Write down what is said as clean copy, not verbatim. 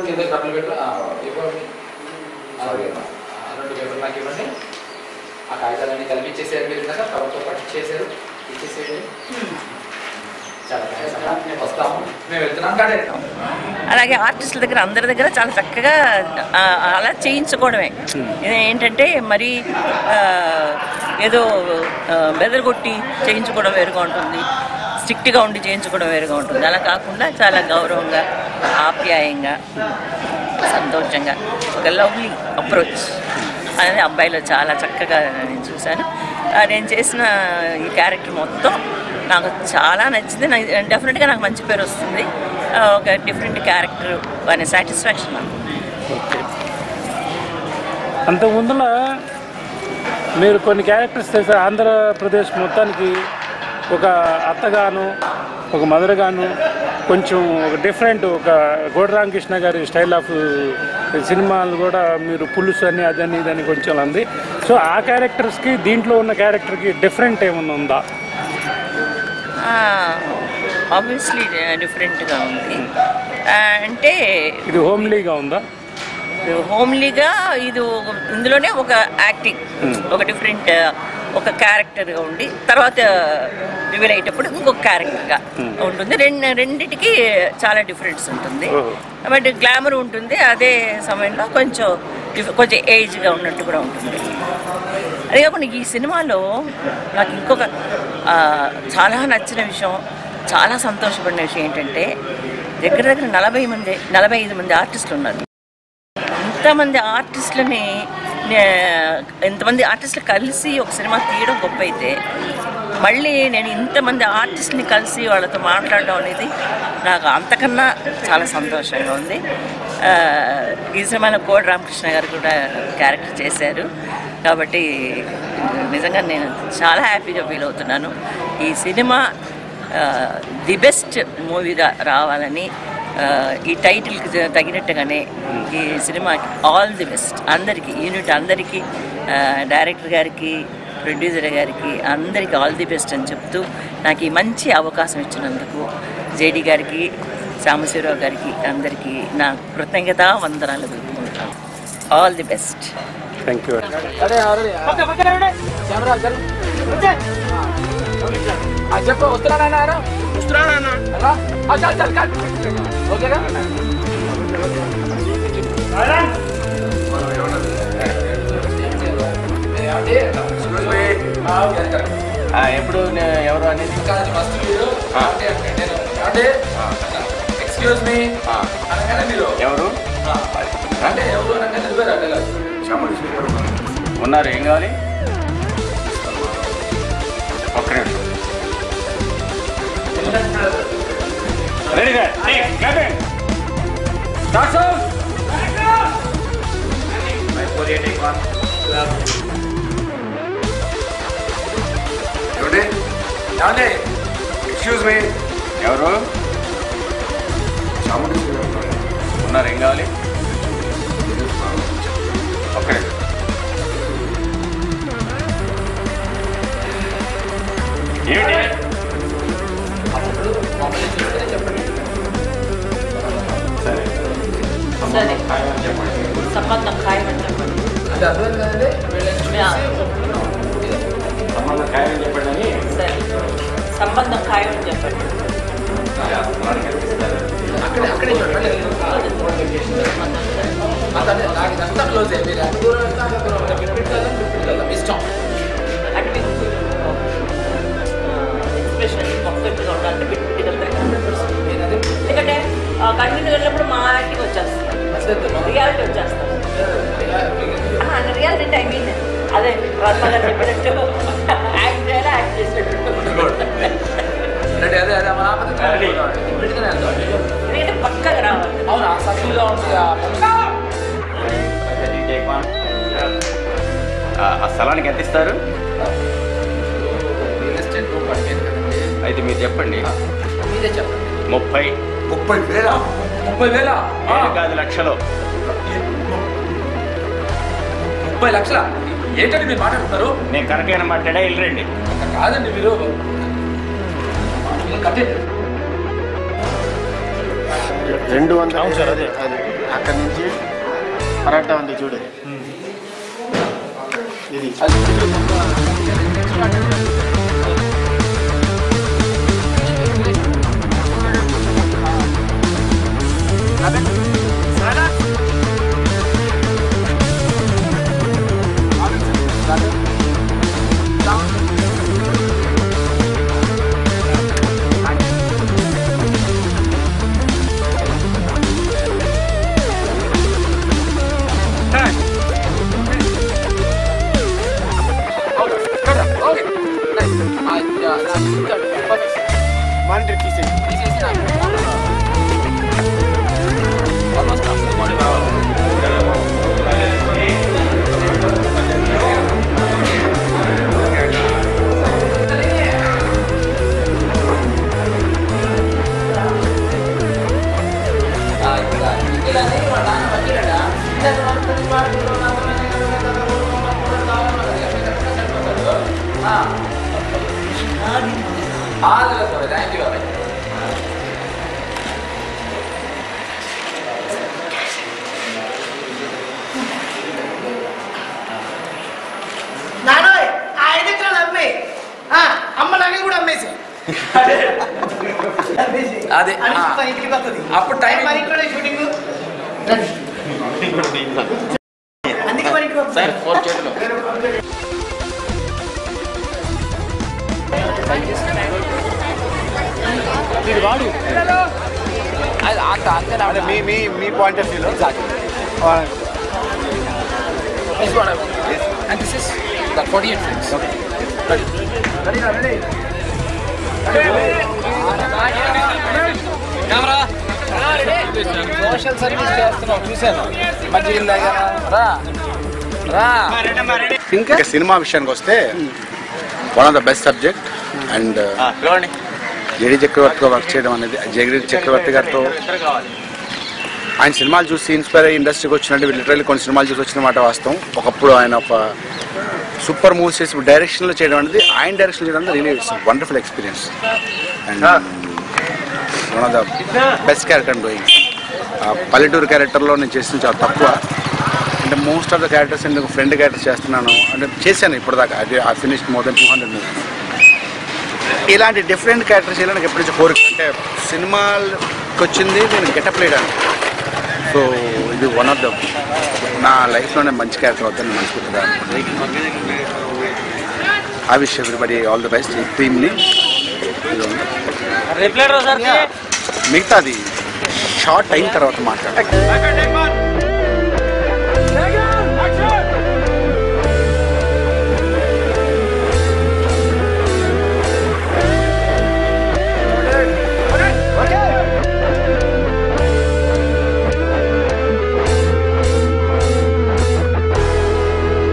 కింద డబ్బులు పెట్టు ఇవ్వండి. 2 పేపర్లు నాకు ఇవ్వండి. ఆ కాగితాలన్నీ కలిపించేసారు మీరు కదా, కవర్తో పట్టించేసారు, ఇచ్చేసేయండి. అలాగే ఆర్టిస్టుల దగ్గర అందరి దగ్గర చాలా చక్కగా అలా చేయించుకోవడమే. ఏంటంటే మరి ఏదో బెదరగొట్టి చేయించుకోవడం వేరుగా ఉంటుంది, స్ట్రిక్ట్గా ఉండి చేయించుకోవడం వేరుగా ఉంటుంది. అలా కాకుండా చాలా గౌరవంగా, ఆప్యాయంగా, సంతోషంగా ఒక లవ్లీ అప్రోచ్ అనేది అబ్బాయిలో చాలా చక్కగా నేను చూశాను. నేను చేసిన ఈ క్యారెక్టర్ మొత్తం నాకు చాలా నచ్చింది. డెఫినెట్గా నాకు మంచి పేరు వస్తుంది. ఒక డిఫరెంట్ క్యారెక్టర్ అనే సాటిస్ఫాక్షన్. అంతకుముందున మీరు కొన్ని క్యారెక్టర్స్ చేశారు. ఆంధ్రప్రదేశ్ మొత్తానికి ఒక అత్తగాను, ఒక మదర్గాను, కొంచెం ఒక డిఫరెంట్, ఒక గోడ రామకృష్ణ గారి స్టైల్ ఆఫ్ సినిమాలు కూడా మీరు పులుసు అని అదని ఇదని కొంచెం ఉంది. సో ఆ క్యారెక్టర్స్కి దీంట్లో ఉన్న క్యారెక్టర్కి డిఫరెంట్ ఏమన్నా ఉందా? ఆబ్వియస్లీ డిఫరెంట్గా ఉంది. అంటే ఇది హోమ్లీగా ఉందా? హోమ్లీగా ఇది ఇందులోనే ఒక యాక్టింగ్, ఒక డిఫరెంట్ ఒక క్యారెక్టర్గా ఉండి తర్వాత రివీల్ అయ్యేటప్పుడు ఇంకొక క్యారెక్టర్గా ఉంటుంది. రెండింటికి చాలా డిఫరెన్స్ ఉంటుంది. బట్ గ్లామర్ ఉంటుంది, అదే సమయంలో కొంచెం ఏజ్గా ఉన్నట్టు కూడా ఉంటుంది. అదే కాకుండా ఈ సినిమాలో నాకు ఇంకొక చాలా నచ్చిన విషయం, చాలా సంతోషపడిన విషయం ఏంటంటే దగ్గర 45 మంది ఆర్టిస్టులు ఉన్నారు. ఇంతమంది ఆర్టిస్టులు కలిసి ఒక సినిమా తీయడం గొప్ప అయితే, మళ్ళీ నేను ఇంతమంది ఆర్టిస్టుని కలిసి వాళ్ళతో మాట్లాడడం అనేది నాకు అంతకన్నా చాలా సంతోషంగా ఉంది. ఈ సినిమాలో కోడి రామకృష్ణ గారు కూడా క్యారెక్టర్ చేశారు కాబట్టి నిజంగా నేను చాలా హ్యాపీగా ఫీల్ అవుతున్నాను. ఈ సినిమా ది బెస్ట్ మూవీగా రావాలని, ఈ టైటిల్కి తగినట్టుగానే ఈ సినిమాకి ఆల్ ది బెస్ట్ అందరికీ, యూనిట్ అందరికీ, డైరెక్టర్ గారికి, ప్రొడ్యూసర్ గారికి అందరికీ ఆల్ ది బెస్ట్ అని చెప్తూ నాకు ఈ మంచి అవకాశం ఇచ్చినందుకు జేడి గారికి, సాంబశివరావు గారికి అందరికీ నా కృతజ్ఞత వందనాలు తెలుపుకుంటాను. All the best. Thank you. చెప్పు. వస్తున్నానా? ఓకేనా? ఎప్పుడు ఎవరు అనేది ఫస్ట్ మీరు అంటే ఎక్స్క్యూజ్ మీ అనగానే మీరు ఎవరు అంటే ఎవరు అనగానే ఉన్నారు. ఏం కావాలి? ఒక్క నిమిషం. రెడీగా ఎక్స్క్యూజ్ మీ ఎవరు ఉన్నారు? ఏం కావాలి? ఒక్క నిమిషం. ఏంటి? సరే సంబంధం ఖాయమని చెప్పండి. అంటే అర్థం కదండి. సంబంధం ఖాయమని చెప్పండి అని. సరే సంబంధం ఖాయమని చెప్పండి. అక్కడే చూడండి. నాకు ఇదంతా క్లోజ్ అయ్యి మీరు దూరం ఇష్టం అంటే ఎక్స్ప్రెషన్ పర్ఫెక్ట్గా ఉండాలంటే ఎందుకంటే కంటిన్యూ వెళ్ళినప్పుడు మా యాక్టింగ్ వచ్చేస్తుంది, రియాలిటీ వచ్చేస్తుంది. రియాలిటీ ఐ మీన్ అదే రాజా గారు చెప్పినట్టు యాక్ట్ చేయాలి, యాక్ట్ చేసినట్టు. ఎందుకంటే పక్కగా రావాలి. అవునా? సభ్యులుగా ఉంటుంది. స్థలానికి ఎంత ఇస్తారు? రియల్ ఎస్టేట్ పడిపోయింది కదండి. అయితే మీరు చెప్పండి. మీరే చెప్పండి. 30,000. 30,000? 30,000? 7 లక్షలు. 30 లక్షల? ఏంటండి మీరు మాట్లాడుతున్నారు? నేను కరెక్ట్గా మాట్లాడా వెళ్ళండి. కాదండి మీరు కట్టండి. 200 అది అక్కడి నుంచి పరాటా ఉంది చూడు. ఇది మానిటర్ తీసేసి థ్యాంక్ యూ. నానోయ్ 5 ఎకరాలు అమ్మే అమ్మ నగలు కూడా అమ్మేసి అదే ఇంటికి వస్తుంది. అప్పుడు టైం మరి ఇంట్లో షూటింగ్ అందుకే మరి ఇంటికి వస్తుంది. సార్ 4 చేతులు వాడు అంతే మీ పాయింట్ ఆఫ్ వ్యూలో and this is the 48 frames. Camera. Social service చేస్తున్నాం చూసాను. మధ్యలో రా రా. ఇంకా సినిమా విషయానికి వస్తే one of the best subject and JD చక్రవర్తితో వర్క్ చేయడం అనేది జేడి చక్రవర్తి గారితో ఆయన సినిమాలు చూసి ఇన్స్పైర్ అయ్యి ఇండస్ట్రీకి వచ్చినట్టు లిటరల్లీ కొన్ని సినిమాలు చూసి వచ్చిన మాట వాస్తవం. ఒకప్పుడు ఆయన ఒక సూపర్ మూవీస్ చేసి డైరెక్షన్లో చేయడం అనేది ఆయన డైరెక్షన్ చేయడం అనేది really it's wonderful experience and one of the best character and doing. పల్లెటూరు క్యారెక్టర్లో నేను చేసిన చాలా తక్కువ అంటే మోస్ట్ ఆఫ్ ద క్యారెక్టర్స్ నేను ఫ్రెండ్ క్యారెక్టర్స్ చేస్తున్నాను అంటే చేశాను ఇప్పటిదాకా. అది I finished more than 200 movies. ఇలాంటి డిఫరెంట్ క్యారెక్టర్స్ చేయాలని నాకు ఎప్పటి నుంచి కోరిక. అంటే సినిమాకి వచ్చింది నేను గెటప్ వేయడానికి. సో ఇది వన్ ఆఫ్ ద నా లైఫ్లోనే మంచి క్యారెక్టర్ అవుతుంది మనస్ఫూర్తిగా. I wish everybody all the best ఈ టీమ్ని. మిగతాది షార్ట్ అయిన తర్వాత మాట్లాడాలి.